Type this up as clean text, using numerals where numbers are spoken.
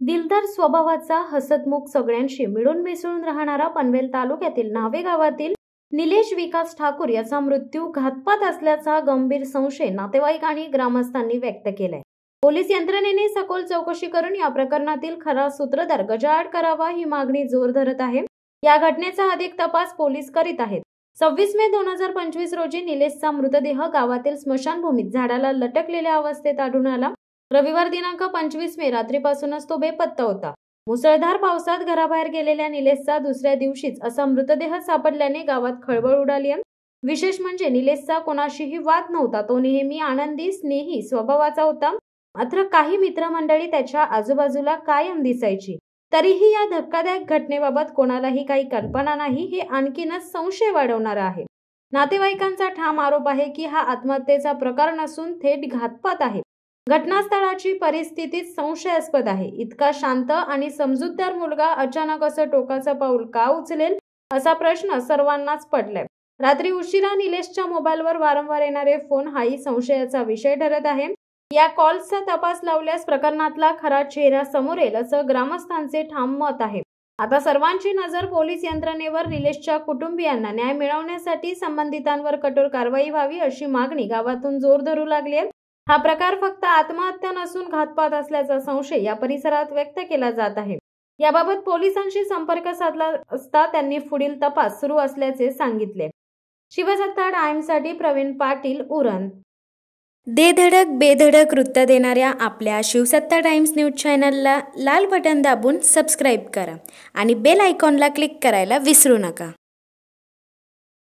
दिलदार स्वभावाचा, हसतमुख, सगळ्यांशी मिळून मिसळून राहणारा पनवेल तालुक्यातील न्हावे गावातील निलेश विकास ठाकूर याचा मृत्यू घातपात असल्याचा गंभीर संशय नातेवाईक आणि ग्रामस्थांनी व्यक्त केलाय। पोलीस यंत्रणेने सखोल चौकशी करून या प्रकरणातील खरा सूत्रधार गजाआड करावा ही मागणी जोर धरत आहे। या घटनेचा अधिक तपास पोलीस करीत आहेत। 26 मे 2025 रोजी निलेशचा मृतदेह गावातील स्मशानभूमीत झाडाला लटकलेल्या अवस्थेत आढळून आला। रविवार दिनांक 25 मे रात्रीपासूनच तो बेपत्ता होता। मुसळधार पावसात घराबाहेर गेलेल्या निलेशचा दुसऱ्या दिवशीच असा मृतदेह सापडल्याने गावात खळबळ उडाली आहे। विशेष म्हणजे निलेशचा कोणाशीही वाद नव्हता। तो नेहमी आनंदी, स्नेही स्वभावाचा होता। मात्र काही मित्रमंडळी त्याच्या आजूबाजूला कायम दिसायची। तरीही या धक्कादायक घटनेबाबत कोणालाही काही कल्पना नाही, हे आणखीनच संशय वाढवणार आहे। नातेवाईकांचा ठाम आरोप आहे की हा आत्महत्येचा प्रकार नसून थेट घातपात आहे। घटनास्थळाची परिस्थिती संशयास्पद आहे। इतका शांत आणि समजूतदार मुलगा अचानक असं टोकाचं पाऊल का उचलेल असा प्रश्न सर्वांनाच पडलाय। रात्री उशिरा निलेशच्या मोबाईलवर वारंवार येणारे फोन हाही संशयाचा विषय ठरत आहे। या कॉल्सचा तपास लावल्यास प्रकरणातला खरा चेहरा समोर येईल असं ग्रामस्थांचे ठाम मत आहे। आता सर्वांची नजर पोलीस यंत्रणेवर। निलेशच्या कुटुंबियांना न्याय मिळवण्यासाठी संबंधितांवर कठोर कारवाई व्हावी अशी मागणी गावातून जोर धरू लागली आहे। हा प्रकार फक्त आत्महत्या नसून घातपात असल्याचा संशय या परिसरात व्यक्त केला जात आहे। याबाबत पोलिसांशी संपर्क साधला असता त्यांनी पुढील तपास सुरू असल्याचे सांगितले। शिवसत्ता टाइम्ससाठी प्रवीण पाटील, उरण। दे धडक बेधडक वृत्त देणाऱ्या आपल्या शिवसत्ता टाइम्स न्यूज चॅनलला लाल बटन दाबून सबस्क्राईब करा आणि बेल आयकॉनला क्लिक करायला विसरू नका।